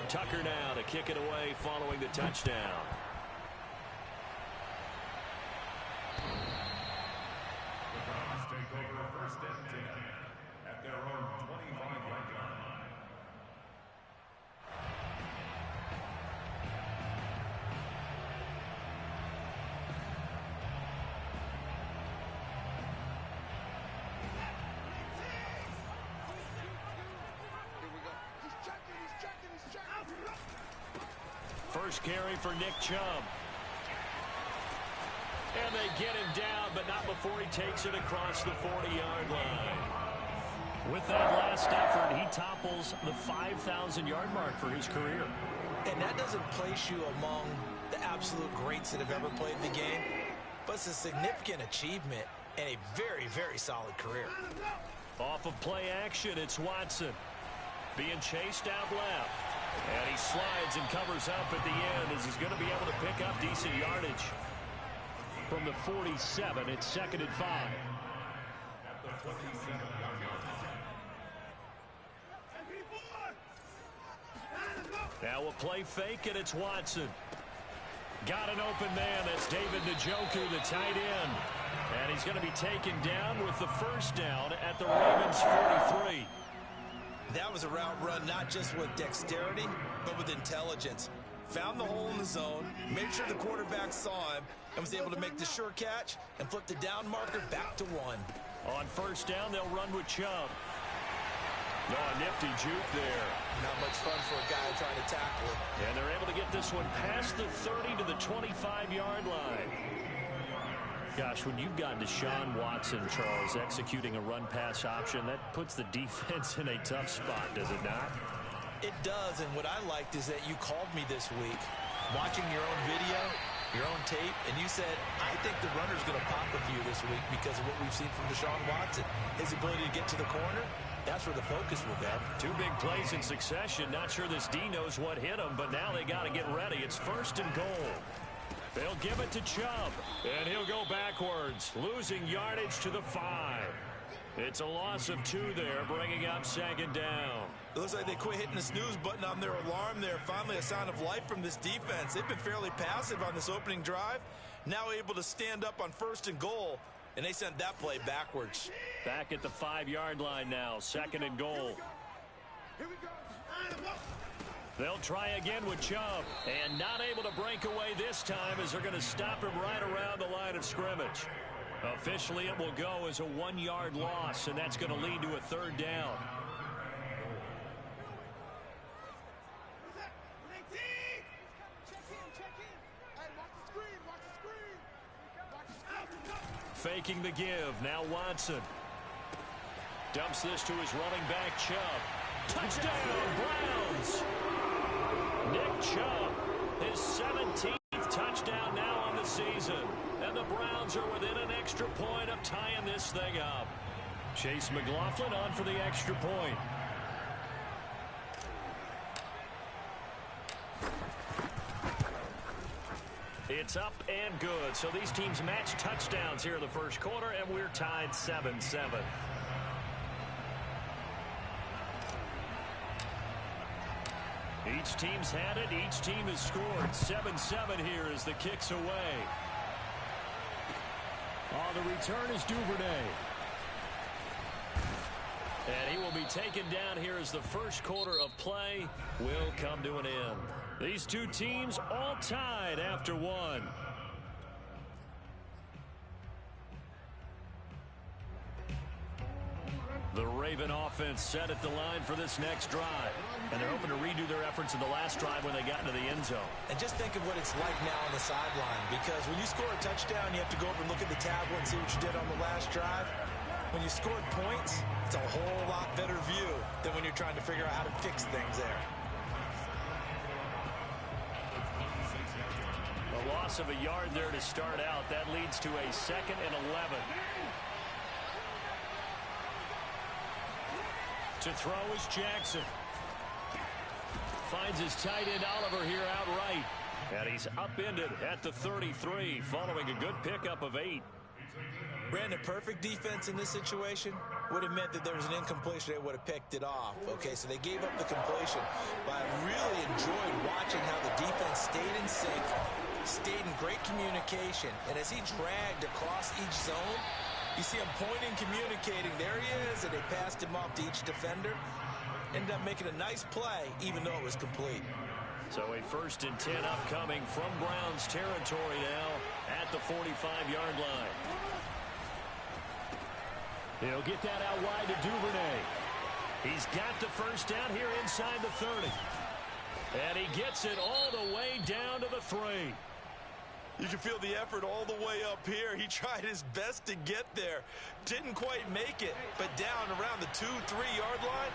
Tucker now to kick it away following the touchdown. The Browns take over first and 10 at their own 25-yard line. First carry for Nick Chubb. And they get him down, but not before he takes it across the 40-yard line. With that last effort, he topples the 5,000-yard mark for his career. And that doesn't place you among the absolute greats that have ever played the game, but it's a significant achievement and a very, very solid career. Off of play action, it's Watson. Being chased out left. And he slides and covers up at the end as he's going to be able to pick up decent yardage. From the 47, it's 2nd and 5. Now a play fake, and it's Watson. Got an open man. That's David Njoku, the tight end. And he's going to be taken down with the first down at the Ravens' 43. That was a route run not just with dexterity, but with intelligence. Found the hole in the zone, made sure the quarterback saw him, and was able to make the sure catch and flip the down marker back to 1. On first down, they'll run with Chubb. Oh, a nifty juke there. Not much fun for a guy trying to tackle it. And they're able to get this one past the 30 to the 25-yard line. Gosh, when you've got Deshaun Watson, Charles, executing a run-pass option, that puts the defense in a tough spot, does it not? It does, and what I liked is that you called me this week, watching your own video, your own tape, and you said, I think the runner's going to pop with you this week because of what we've seen from Deshaun Watson. His ability to get to the corner, that's where the focus will go. 2 big plays in succession. Not sure this D knows what hit him, but now they got to get ready. It's 1st and goal. They'll give it to Chubb, and he'll go backwards, losing yardage to the 5. It's a loss of 2 there, bringing up 2nd down. It looks like they quit hitting the snooze button on their alarm there. Finally a sign of life from this defense. They've been fairly passive on this opening drive. Now able to stand up on 1st and goal, and they sent that play backwards. Back at the 5-yard line now, 2nd and goal. Here we go. They'll try again with Chubb, and not able to break away this time as they're going to stop him right around the line of scrimmage. Officially, it will go as a 1-yard loss, and that's going to lead to a 3rd down. Faking the give, now Watson. Dumps this to his running back, Chubb. Touchdown, Browns! Nick Chubb, his 17th touchdown now on the season. And the Browns are within an extra point of tying this thing up. Chase McLaughlin on for the extra point. It's up and good. So these teams match touchdowns here in the first quarter, and we're tied 7-7. Each team's had it. Each team has scored. 7-7 here as the kick's away. On the return is Duvernay. And he will be taken down here as the first quarter of play will come to an end. These two teams all tied after 1. The Raven offense set at the line for this next drive. And they're hoping to redo their efforts in the last drive when they got into the end zone. And just think of what it's like now on the sideline, because when you score a touchdown, you have to go over and look at the tablet and see what you did on the last drive. When you scored points, it's a whole lot better view than when you're trying to figure out how to fix things there. A loss of a yard there to start out. That leads to a 2nd and 11. To throw is Jackson. Finds his tight end Oliver here outright. And he's upended at the 33 following a good pickup of 8. Brandon, perfect defense in this situation. would have meant that there was an incompletion. They would have picked it off. Okay, so they gave up the completion. But I really enjoyed watching how the defense stayed in sync, stayed in great communication. And as he dragged across each zone, you see him pointing, communicating. There he is, and they passed him off to each defender. Ended up making a nice play, even though it was complete. So a 1st and 10 upcoming from Browns territory now at the 45-yard line. He'll get that out wide to Duvernay. He's got the first down here inside the 30. And he gets it all the way down to the 3. You can feel the effort all the way up here. He tried his best to get there. Didn't quite make it, but down around the 2-3-yard line,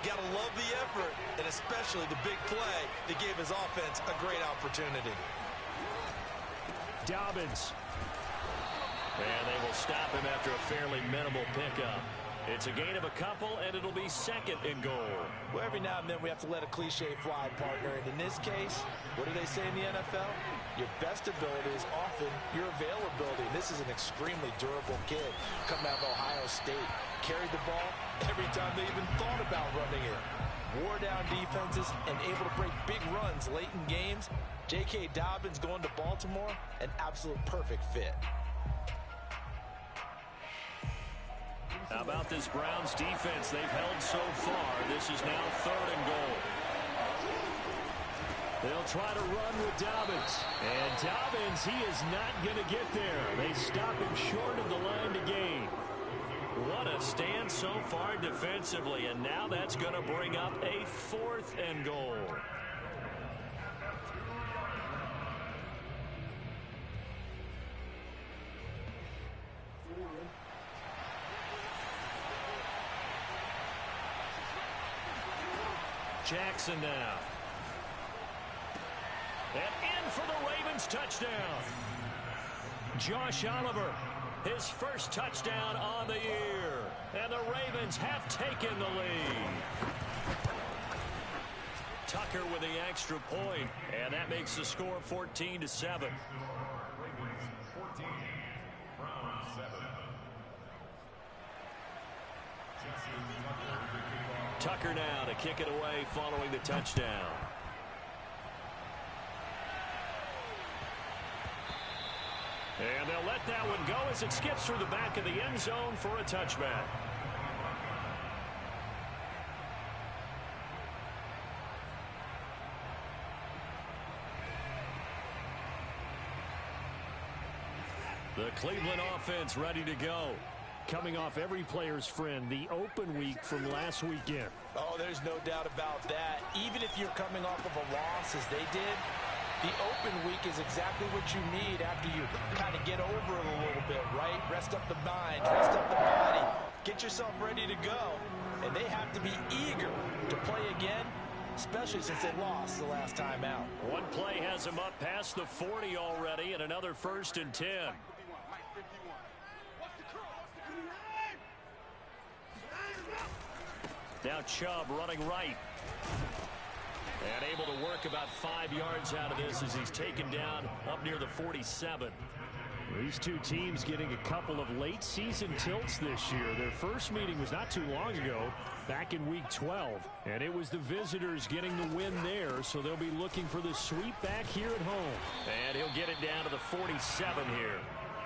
got to love the effort, and especially the big play that gave his offense a great opportunity. Dobbins. And they will stop him after a fairly minimal pickup. It's a gain of a couple, and it'll be 2nd and goal. Well, every now and then we have to let a cliche fly, partner. And in this case, what do they say in the NFL? Your best ability is often your availability. And this is an extremely durable kid coming out of Ohio State. Carried the ball every time they even thought about running it. Wore down defenses and able to break big runs late in games. J.K. Dobbins going to Baltimore, an absolute perfect fit. How about this Browns defense they've held so far? This is now 3rd and goal. They'll try to run with Dobbins. And Dobbins, he is not going to get there. They stop him short of the line to gain. What a stand so far defensively. And now that's going to bring up a 4th and goal. Jackson now. And in for the Ravens touchdown. Josh Oliver, his first touchdown on the year. And the Ravens have taken the lead. Tucker with the extra point, and that makes the score 14-7. Ravens 14, Browns 7. Tucker now to kick it away following the touchdown. And they'll let that one go as it skips through the back of the end zone for a touchback. The Cleveland offense ready to go. Coming off every player's friend, the open week from last weekend. Oh, there's no doubt about that. Even if you're coming off of a loss as they did, the open week is exactly what you need after you kind of get over it a little bit, right? Rest up the mind, rest up the body, get yourself ready to go. And they have to be eager to play again, especially since they lost the last time out. One play has them up past the 40 already, and another 1st and 10. Now Chubb running right. And able to work about 5 yards out of this as he's taken down up near the 47. These two teams getting a couple of late season tilts this year. Their first meeting was not too long ago, back in week 12. And it was the visitors getting the win there, so they'll be looking for the sweep back here at home. And he'll get it down to the 47 here.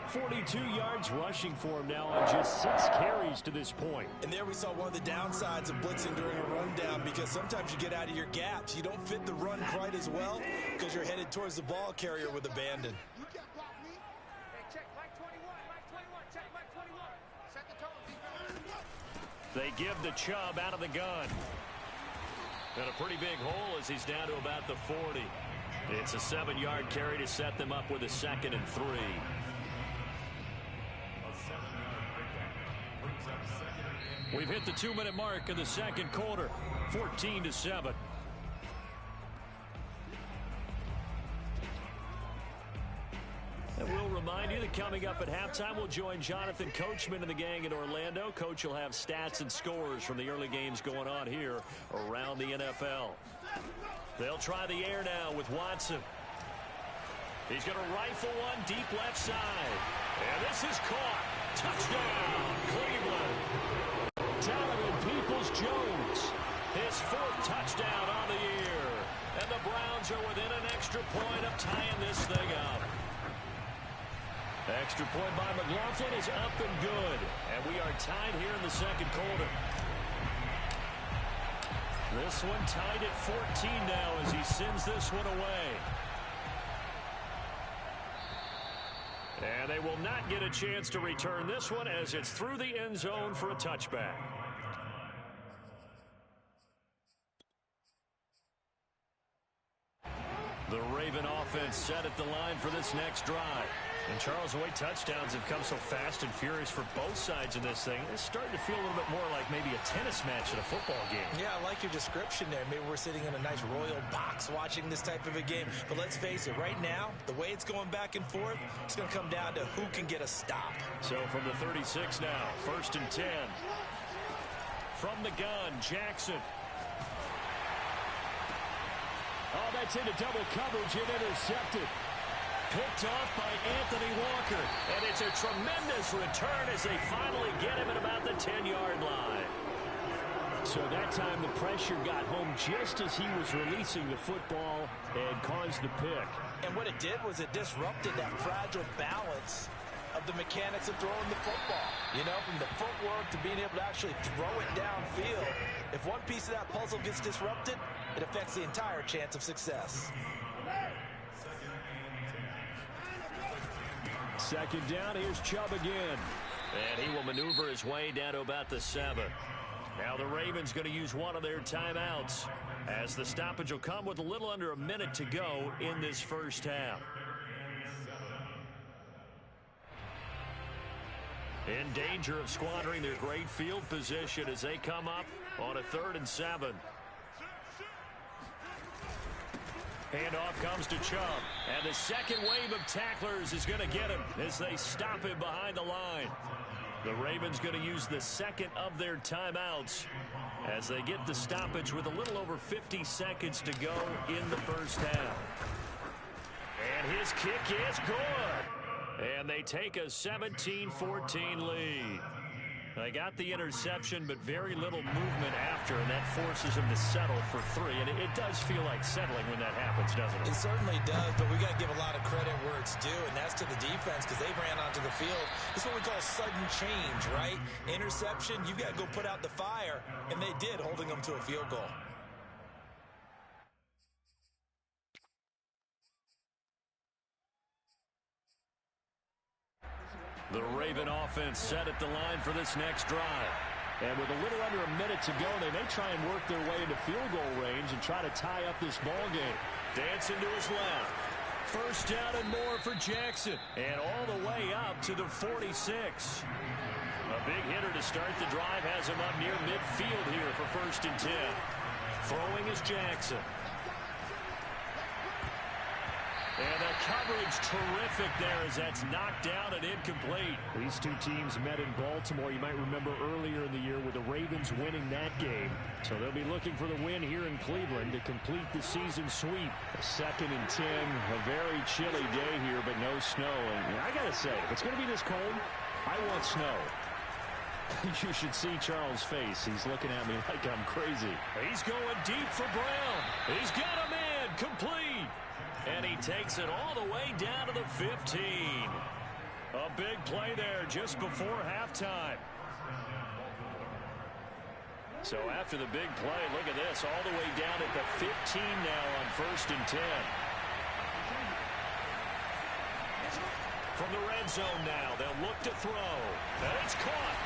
42 yards rushing for him now on just 6 carries to this point. And there we saw one of the downsides of blitzing during a rundown, because sometimes you get out of your gaps. You don't fit the run quite as well because you're headed towards the ball carrier with abandon. They give the Chubb out of the gun. And a pretty big hole as he's down to about the 40. It's a 7-yard carry to set them up with a 2nd and 3. We've hit the 2-minute mark in the second quarter, 14-7. And we'll remind you that coming up at halftime, we'll join Jonathan Coachman and the gang in Orlando. Coach will have stats and scores from the early games going on here around the NFL. They'll try the air now with Watson. He's going to rifle one deep left side. And this is caught. Touchdown, Cleveland. his 4th touchdown on the year. And the Browns are within an extra point of tying this thing up. Extra point by McLaughlin is up and good. And we are tied here in the second quarter. This one tied at 14 now as he sends this one away. And they will not get a chance to return this one as it's through the end zone for a touchback. The Raven offense set at the line for this next drive. And Charles, the way touchdowns have come so fast and furious for both sides in this thing, it's starting to feel a little bit more like maybe a tennis match at a football game. Yeah, I like your description there. Maybe we're sitting in a nice royal box watching this type of a game. But let's face it, right now, the way it's going back and forth, it's going to come down to who can get a stop. So from the 36 now, 1st and 10. From the gun, Jackson. Oh, that's into double coverage and intercepted. Picked off by Anthony Walker. And it's a tremendous return as they finally get him at about the 10-yard line. So that time the pressure got home just as he was releasing the football and caused the pick. And what it did was it disrupted that fragile balance of the mechanics of throwing the football. You know, from the footwork to being able to actually throw it downfield. If one piece of that puzzle gets disrupted, it affects the entire chance of success. Second down, here's Chubb again. And he will maneuver his way down to about the 7. Now the Ravens going to use one of their timeouts as the stoppage will come with a little under a minute to go in this first half. In danger of squandering their great field position as they come up on a 3rd and 7. Handoff comes to Chubb. And the second wave of tacklers is going to get him as they stop him behind the line. The Ravens going to use the second of their timeouts as they get the stoppage with a little over 50 seconds to go in the first half. And his kick is good. And they take a 17-14 lead. They got the interception, but very little movement after, and that forces them to settle for 3. And it does feel like settling when that happens, doesn't it? It certainly does, but we got to give a lot of credit where it's due, and that's to the defense because they ran onto the field. This is what we call sudden change, right? Interception, you got to go put out the fire, and they did, holding them to a field goal. The Raven offense set at the line for this next drive. And with a little under a minute to go, they may try and work their way into field goal range and try to tie up this ball game. Dancing to his left. First down and more for Jackson. And all the way up to the 46. A big hitter to start the drive has him up near midfield here for 1st and 10. Throwing is Jackson. And the coverage terrific there as that's knocked down and incomplete. These two teams met in Baltimore, you might remember earlier in the year, with the Ravens winning that game. So they'll be looking for the win here in Cleveland to complete the season sweep. 2nd and 10, a very chilly day here, but no snow. And I got to say, if it's going to be this cold, I want snow. You should see Charles' face. He's looking at me like I'm crazy. He's going deep for Brown. He's got him in, complete. And he takes it all the way down to the 15. A big play there just before halftime. So after the big play, look at this, all the way down at the 15 now on 1st and 10. From the red zone now, they'll look to throw. And it's caught.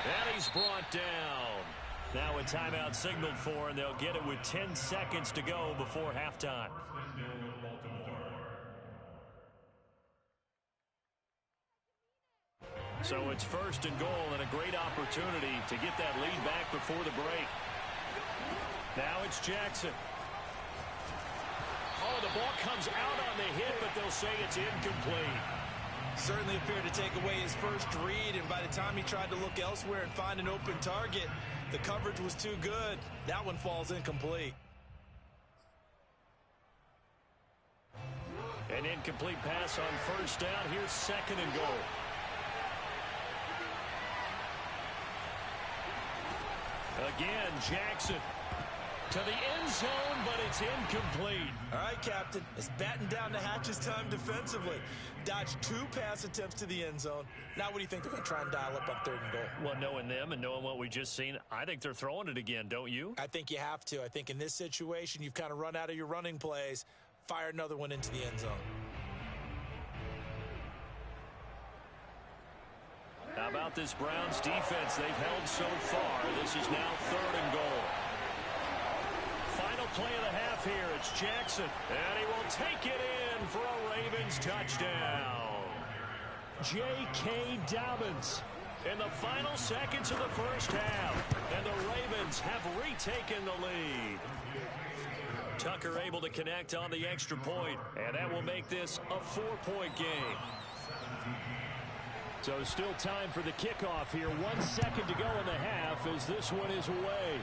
And he's brought down. Now a timeout signaled for, and they'll get it with 10 seconds to go before halftime. So it's 1st and goal and a great opportunity to get that lead back before the break. Now it's Jackson. Oh, the ball comes out on the hit, but they'll say it's incomplete. Certainly appeared to take away his first read, and by the time he tried to look elsewhere and find an open target, the coverage was too good. That one falls incomplete. An incomplete pass on 1st down. Here's 2nd and goal. Again, Jackson. To the end zone, but it's incomplete. All right, Captain. It's batten down the hatches time defensively. Dodged 2 pass attempts to the end zone. Now what do you think they're going to try and dial up on 3rd and goal? Well, knowing them and knowing what we just seen, I think they're throwing it again, don't you? I think you have to. I think in this situation, you've kind of run out of your running plays. Fire another one into the end zone. How about this Browns defense they've held so far? This is now 3rd and goal. Final play of the half here. It's Jackson, and he will take it in for a Ravens touchdown. J.K. Dobbins in the final seconds of the first half, and the Ravens have retaken the lead. Tucker able to connect on the extra point, and that will make this a 4-point game. So still time for the kickoff here. 1 second to go in the half as this one is away.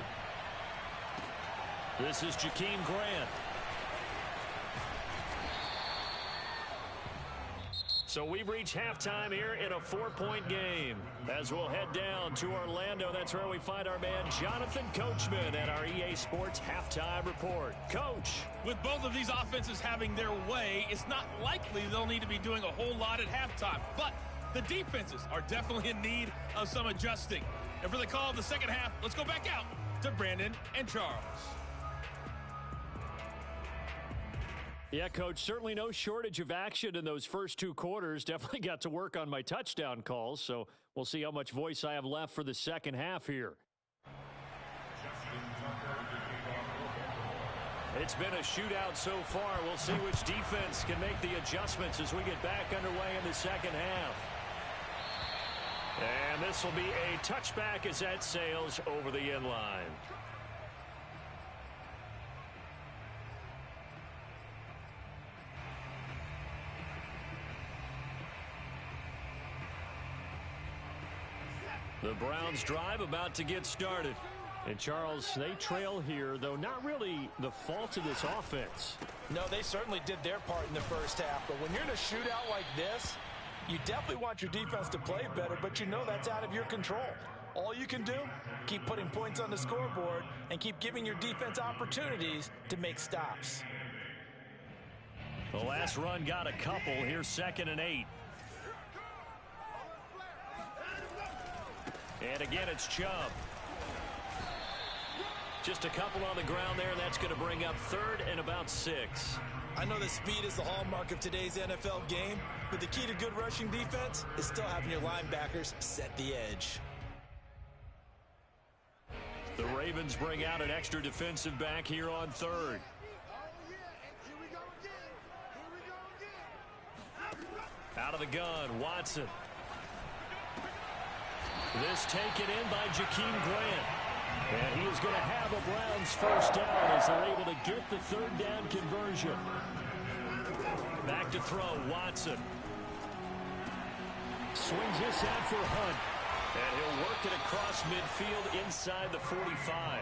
This is Jakeem Grant. So we've reached halftime here in a 4-point game. As we'll head down to Orlando, that's where we find our man Jonathan Coachman at our EA Sports Halftime Report. Coach. With both of these offenses having their way, it's not likely they'll need to be doing a whole lot at halftime. But the defenses are definitely in need of some adjusting. And for the call of the second half, let's go back out to Brandon and Charles. Yeah, Coach, certainly no shortage of action in those first 2 quarters. Definitely got to work on my touchdown calls, so we'll see how much voice I have left for the second half here. It's been a shootout so far. We'll see which defense can make the adjustments as we get back underway in the second half. And this will be a touchback as that sails over the end line. The Browns drive about to get started. And Charles, they trail here, though not really the fault of this offense. No, they certainly did their part in the first half. But when you're in a shootout like this, you definitely want your defense to play better, but you know that's out of your control. All you can do, keep putting points on the scoreboard and keep giving your defense opportunities to make stops. The last run got a couple. Here's 2nd and 8. And again, it's Chubb. Just a couple on the ground there, and that's going to bring up 3rd and about 6. I know that speed is the hallmark of today's NFL game, but the key to good rushing defense is still having your linebackers set the edge. The Ravens bring out an extra defensive back here on 3rd. Out of the gun, Watson. This taken in by Jakeem Grant. And he is going to have a Browns first down as they're able to get the 3rd down conversion. Back to throw, Watson. Swings this out for Hunt. And he'll work it across midfield inside the 45.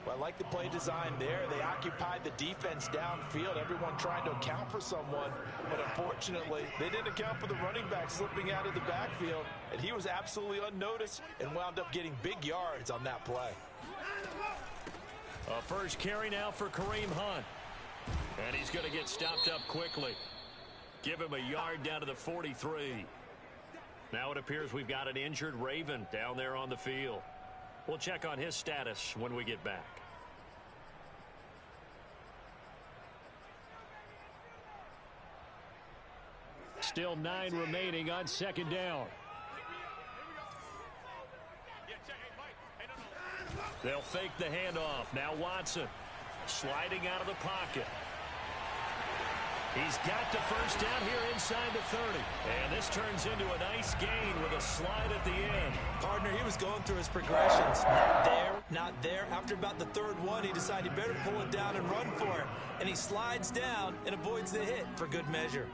Well, I like the play design there. They occupied the defense downfield, everyone trying to account for someone. But unfortunately, they didn't account for the running back slipping out of the backfield. And he was absolutely unnoticed and wound up getting big yards on that play. A first carry now for Kareem Hunt. And he's going to get stopped up quickly. Give him a yard down to the 43. Now it appears we've got an injured Raven down there on the field. We'll check on his status when we get back. Still 9 remaining on 2nd down. They'll fake the handoff. Now Watson sliding out of the pocket. He's got the first down here inside the 30. And this turns into a nice gain with a slide at the end. Partner, he was going through his progressions. Not there, not there. After about the 3rd one, he decided he better pull it down and run for it. And he slides down and avoids the hit for good measure.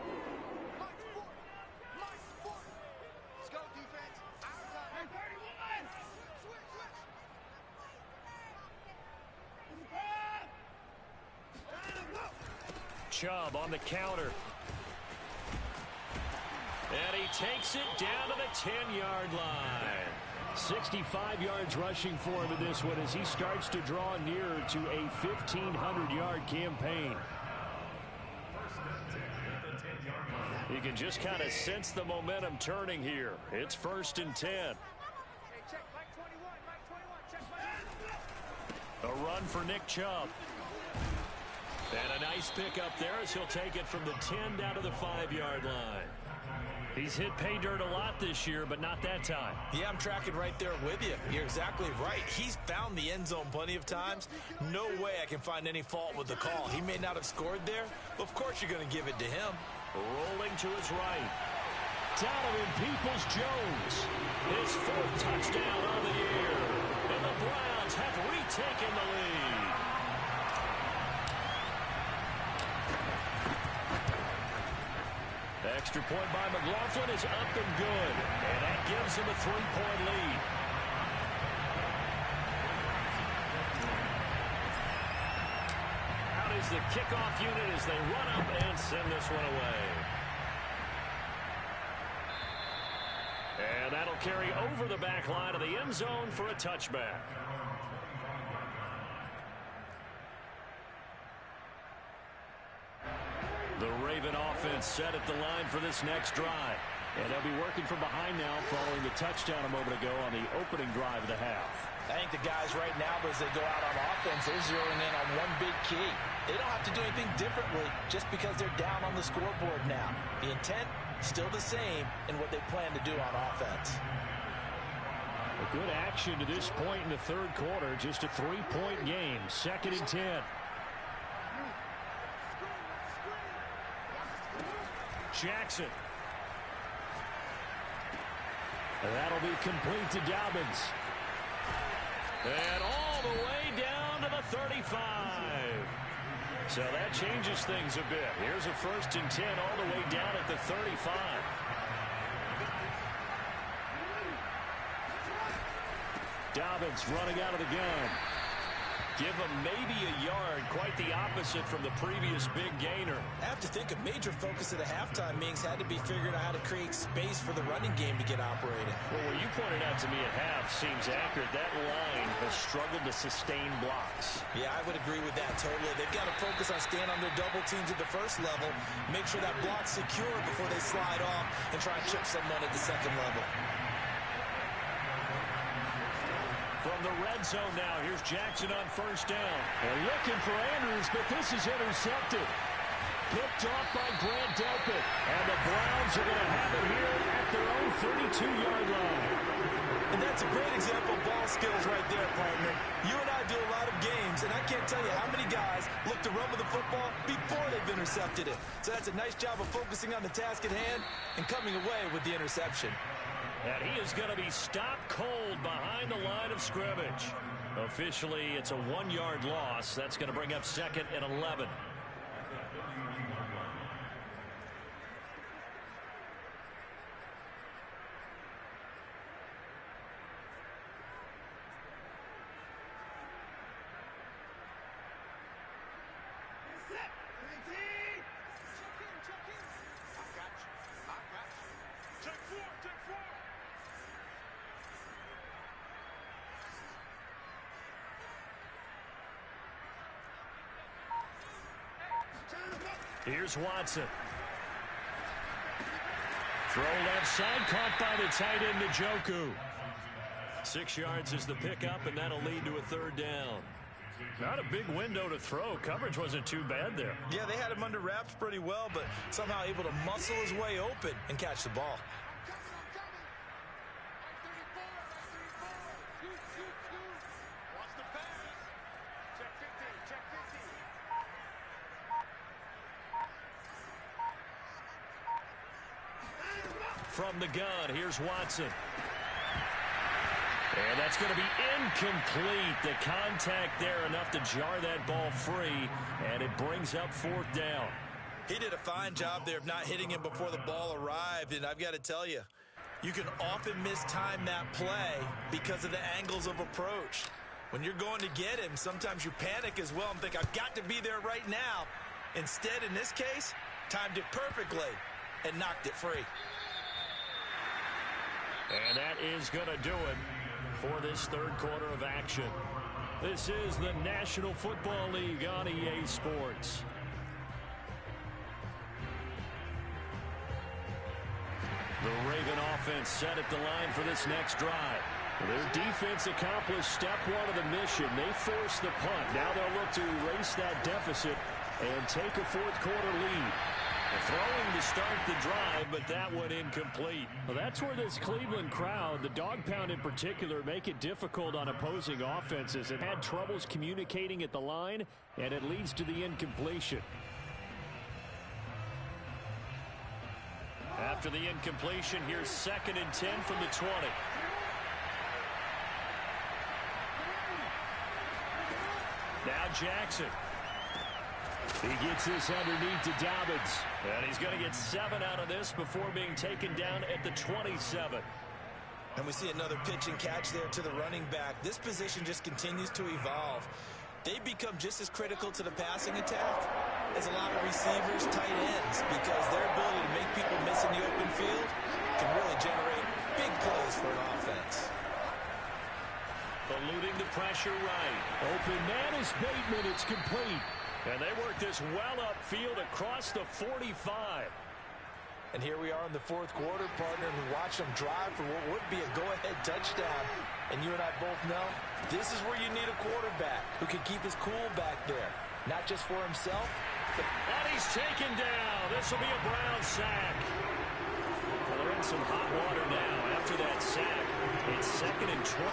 Chubb on the counter. And he takes it down to the 10-yard line. 65 yards rushing for him in this one as he starts to draw nearer to a 1,500-yard campaign. You can just kind of sense the momentum turning here. It's 1st and 10. A run for Nick Chubb. And a nice pick up there as he'll take it from the 10 down to the 5-yard line. He's hit pay dirt a lot this year, but not that time. Yeah, I'm tracking right there with you. You're exactly right. He's found the end zone plenty of times. No way I can find any fault with the call. He may not have scored there, but of course you're going to give it to him. Rolling to his right. Donovan Peoples-Jones. His 4th touchdown on the year. And the Browns have retaken the lead. Extra point by McLaughlin is up and good. And that gives him a 3-point lead. Out is the kickoff unit as they run up and send this one away. And that'll carry over the back line of the end zone for a touchback. The Raven offense set at the line for this next drive. And they'll be working from behind now following the touchdown a moment ago on the opening drive of the half. I think the guys right now, as they go out on offense, they're zeroing in on one big key. They don't have to do anything differently just because they're down on the scoreboard now. The intent, still the same in what they plan to do on offense. A good action to this point in the 3rd quarter. Just a 3-point game. 2nd and 10. Jackson. And that'll be complete to Dobbins. And all the way down to the 35. So that changes things a bit. Here's a 1st and 10 all the way down at the 35. Dobbins running out of the gun. Give him maybe a yard, quite the opposite from the previous big gainer. I have to think a major focus of the halftime meetings had to be figuring out how to create space for the running game to get operating. Well, what you pointed out to me at half seems accurate. That line has struggled to sustain blocks. Yeah, I would agree with that totally. They've got to focus on staying on their double teams at the 1st level, make sure that block's secure before they slide off and try and chip someone at the 2nd level. From the red zone now, here's Jackson on 1st down. They're looking for Andrews, but this is intercepted. Picked off by Grant Delpit. And the Browns are going to have it here at their own 32-yard line. And that's a great example of ball skills right there, partner. You and I do a lot of games, and I can't tell you how many guys look to run with the football before they've intercepted it. So that's a nice job of focusing on the task at hand and coming away with the interception. And he is going to be stopped cold behind the line of scrimmage. Officially, it's a 1-yard loss. That's going to bring up 2nd and 11. Here's Watson. Throw left side, caught by the tight end Njoku. 6 yards is the pickup, and that'll lead to a 3rd down. Not a big window to throw. Coverage wasn't too bad there. Yeah, they had him under wraps pretty well, but somehow able to muscle his way open and catch the ball. From the gun, here's Watson. And that's going to be incomplete. The contact there enough to jar that ball free, and it brings up 4th down. He did a fine job there of not hitting him before the ball arrived, and I've got to tell you, you can often mistime that play because of the angles of approach. When you're going to get him, sometimes you panic as well and think, I've got to be there right now. Instead, in this case, timed it perfectly and knocked it free. And that is going to do it. for this third quarter of action. This is the National Football League on EA Sports. The Raven offense set at the line for this next drive. Their defense accomplished step one of the mission. They forced the punt. Now they'll look to erase that deficit and take a fourth quarter lead. Throwing to start the drive, but that one incomplete. Well, that's where this Cleveland crowd, the dog pound in particular, make it difficult on opposing offenses. It had troubles communicating at the line, and it leads to the incompletion. After the incompletion, here's 2nd and 10 from the 20. Now Jackson. He gets this underneath to Dobbins. And he's going to get 7 out of this before being taken down at the 27. And we see another pitch and catch there to the running back. This position just continues to evolve. They become just as critical to the passing attack as a lot of receivers, tight ends, because their ability to make people miss in the open field can really generate big plays for an offense. Eluding the pressure right. Open man is Bateman. It's complete. And they work this well upfield across the 45. And here we are in the fourth quarter, partner, and we watch them drive for what would be a go-ahead touchdown. And you and I both know this is where you need a quarterback who can keep his cool back there. Not just for himself, but... And he's taken down. This will be a Brown sack. Well, they're in some hot water now after that sack. It's 2nd and 21.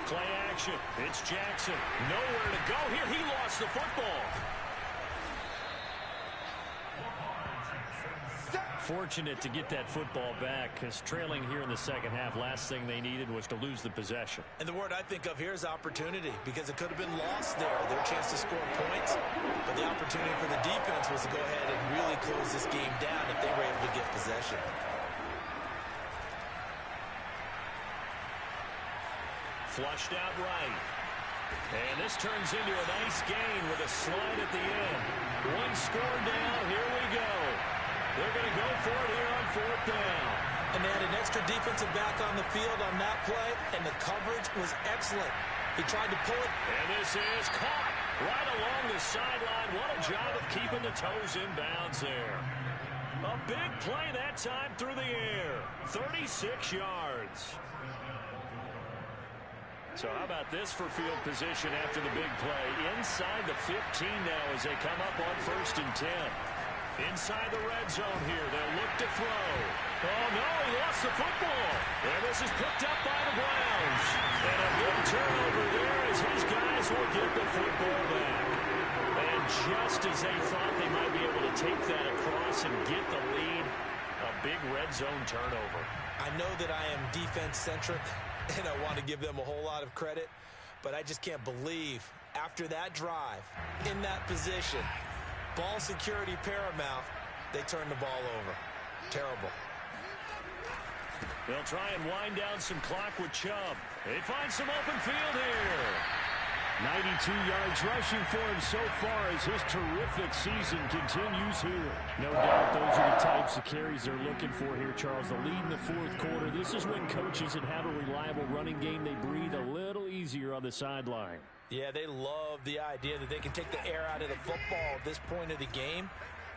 Play action. It's Jackson. Nowhere to go here. He lost the football. Fortunate to get that football back, because trailing here in the second half, last thing they needed was to lose the possession. And the word I think of here is opportunity, because it could have been lost there, their chance to score points. But the opportunity for the defense was to go ahead and really close this game down if they were able to get possession. Flushed out right. And this turns into a nice gain with a slide at the end. One score down. Here we go. They're going to go for it here on 4th down. And they had an extra defensive back on the field on that play, and the coverage was excellent. He tried to pull it. And this is caught right along the sideline. What a job of keeping the toes in bounds there. A big play that time through the air. 36 yards. So how about this for field position after the big play? Inside the 15 now as they come up on 1st and 10. Inside the red zone here. They'll look to throw. Oh, no, he lost the football. And this is picked up by the Browns. And a good turnover there as his guys will get the football back. And just as they thought they might be able to take that across and get the lead, a big red zone turnover. I know that I am defense-centric, and I want to give them a whole lot of credit, but I just can't believe after that drive, in that position, ball security paramount, they turn the ball over. Terrible. They'll try and wind down some clock with Chubb. They find some open field here. 92 yards rushing for him so far as his terrific season continues here. No doubt those are the types of carries they're looking for here, Charles. The lead in the fourth quarter. This is when coaches that have a reliable running game, they breathe a little easier on the sideline. Yeah, they love the idea that they can take the air out of the football at this point of the game.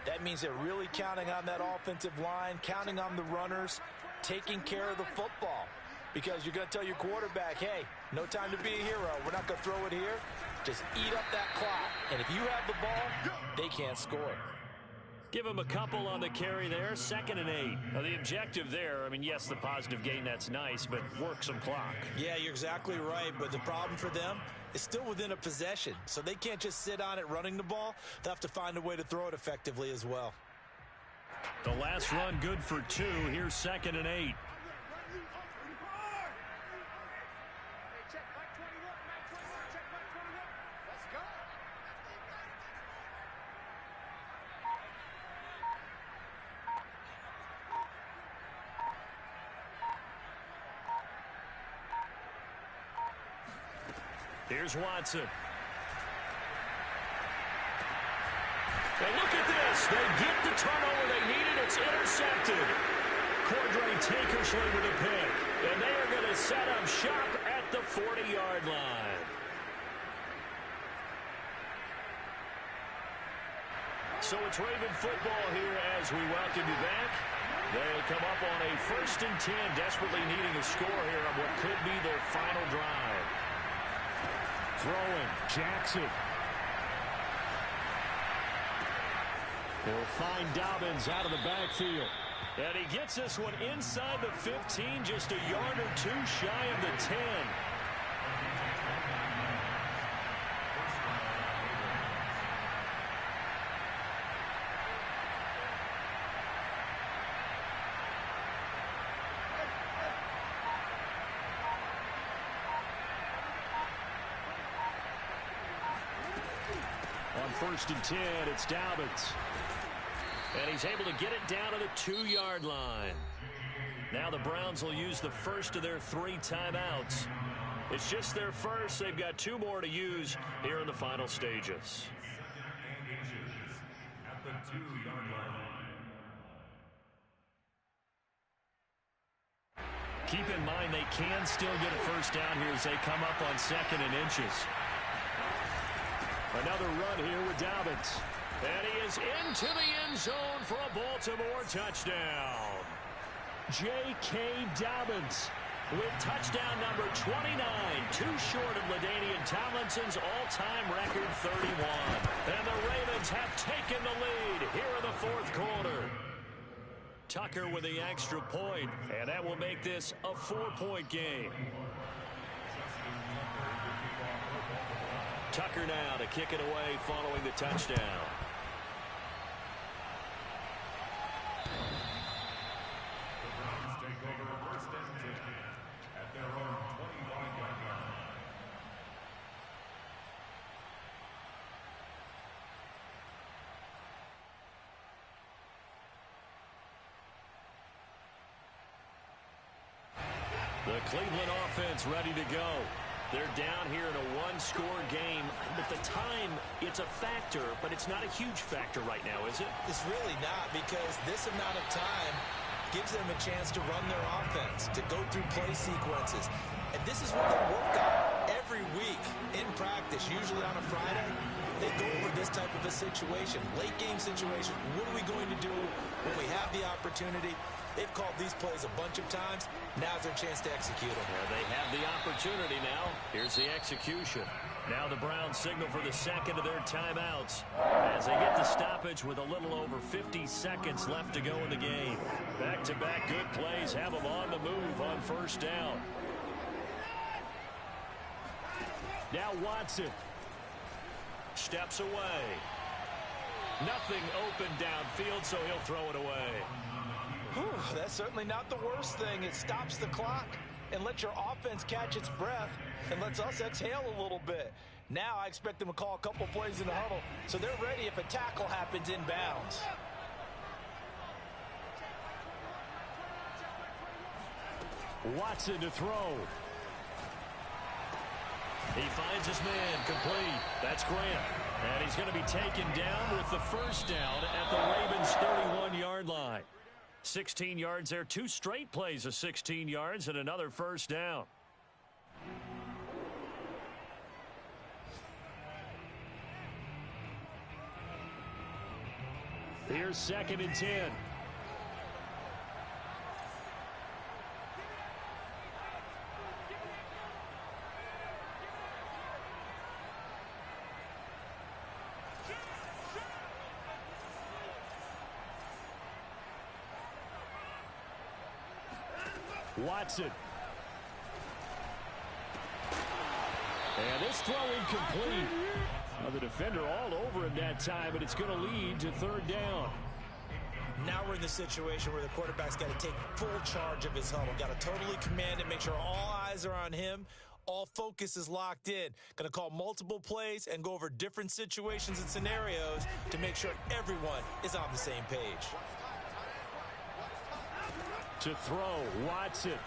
That means they're really counting on that offensive line, counting on the runners, taking care of the football. Because you're going to tell your quarterback, hey, no time to be a hero. We're not going to throw it here. Just eat up that clock. And if you have the ball, they can't score. Give him a couple on the carry there. 2nd and 8. Now, the objective there, I mean, yes, the positive gain, that's nice, but work some clock. Yeah, you're exactly right. But the problem for them is still within a possession. So they can't just sit on it running the ball. They'll have to find a way to throw it effectively as well. The last run good for 2. Here's 2nd and 8. Here's Watson. And look at this. They get the turnover they needed. It's intercepted. Cordray Tankersley with a pick. And they are going to to set up shop at the 40-yard line. So it's Raven football here as we welcome you back. They come up on a 1st and 10, desperately needing a score here on what could be their final drive. Throwing, Jackson. He'll find Dobbins out of the backfield. And he gets this one inside the 15, just a yard or two shy of the 10. On 1st and 10, it's Dobbins. And he's able to get it down to the 2-yard line. Now the Browns will use the first of their 3 timeouts. It's just their first. They've got 2 more to use here in the final stages. At the 2-yard line. Keep in mind they can still get a first down here as they come up on 2nd and inches. Another run here with Dobbins. And he is into the end zone for a Baltimore touchdown. J.K. Dobbins with touchdown number 29, too short of LaDainian Tomlinson's all-time record 31. And the Ravens have taken the lead here in the 4th quarter. Tucker with the extra point, and that will make this a 4-point game. Tucker now to kick it away following the touchdown. The Cleveland offense ready to go. They're down here in a 1-score game. At the time, it's a factor, but it's not a huge factor right now, is it? It's really not, because this amount of time gives them a chance to run their offense, to go through play sequences. And this is what they work on every week in practice, usually on a Friday. They go over this type of a situation, late game situation. What are we going to do when we have the opportunity? They've called these plays a bunch of times. Now's their chance to execute them. Yeah, they have the opportunity now. Here's the execution. Now the Browns signal for the 2nd of their timeouts as they get the stoppage with a little over 50 seconds left to go in the game. Back-to-back good plays have them on the move on 1st down. Now Watson steps away. Nothing open downfield, so he'll throw it away. Whew, that's certainly not the worst thing. It stops the clock and lets your offense catch its breath and lets us exhale a little bit. Now I expect them to call a couple plays in the huddle so they're ready if a tackle happens inbounds. Watson to throw. He finds his man complete. That's Grant. And he's going to be taken down with the first down at the Ravens' 31-yard line. 16 yards there, 2 straight plays of 16 yards and another first down. Here's 2nd and 10. Watson. And this throw incomplete. Well, the defender all over him that time, and it's going to lead to 3rd down. Now we're in the situation where the quarterback's got to take full charge of his huddle. Got to totally command it, make sure all eyes are on him. All focus is locked in. Going to call multiple plays and go over different situations and scenarios to make sure everyone is on the same page. To throw, Watson.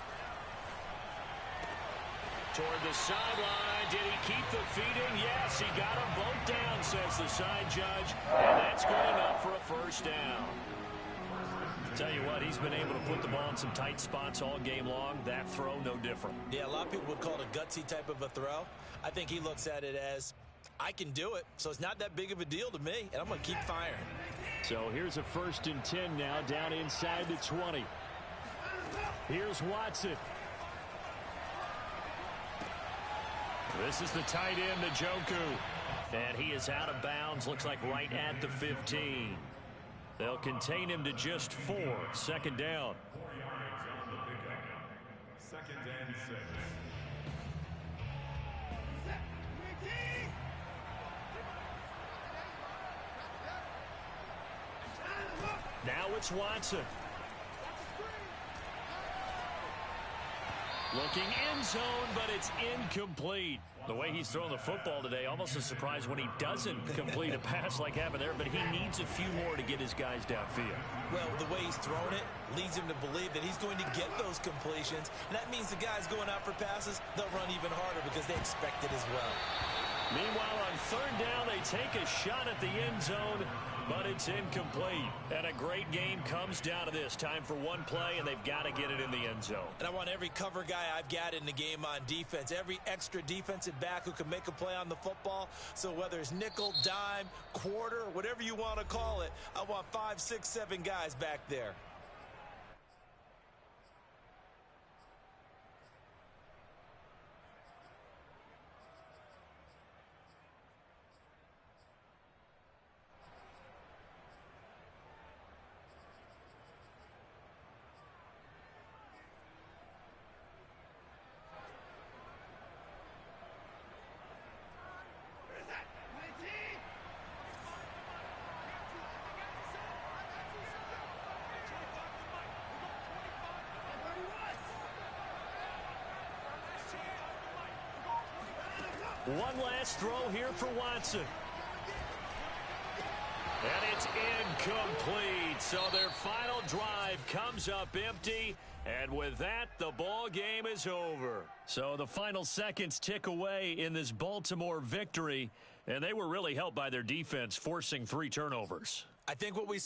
Toward the sideline. Did he keep the feet in? Yes, he got them both down, says the side judge. And that's good enough for a first down. Tell you what, he's been able to put the ball in some tight spots all game long. That throw, no different. Yeah, a lot of people would call it a gutsy type of a throw. I think he looks at it as, I can do it, so it's not that big of a deal to me, and I'm going to keep firing. So here's a 1st and 10 now, down inside the 20. Here's Watson. This is the tight end, Njoku. And he is out of bounds, looks like right at the 15. They'll contain him to just 4. 2nd down. 4 yards on the pickup. 2nd and 6. Now it's Watson. Looking end zone, but it's incomplete. The way he's throwing the football today, almost a surprise when he doesn't complete a pass like happened there, but he needs a few more to get his guys downfield. Well, the way he's thrown it leads him to believe that he's going to get those completions. And that means the guys going out for passes, they'll run even harder because they expect it as well. Meanwhile, on 3rd down, they take a shot at the end zone, but it's incomplete. And a great game comes down to this. Time for one play, and they've got to get it in the end zone. And I want every cover guy I've got in the game on defense, every extra defensive back who can make a play on the football. So whether it's nickel, dime, quarter, whatever you want to call it, I want 5, 6, 7 guys back there. One last throw here for Watson. And it's incomplete. So their final drive comes up empty. And with that, the ball game is over. So the final seconds tick away in this Baltimore victory. And they were really helped by their defense, forcing 3 turnovers. I think what we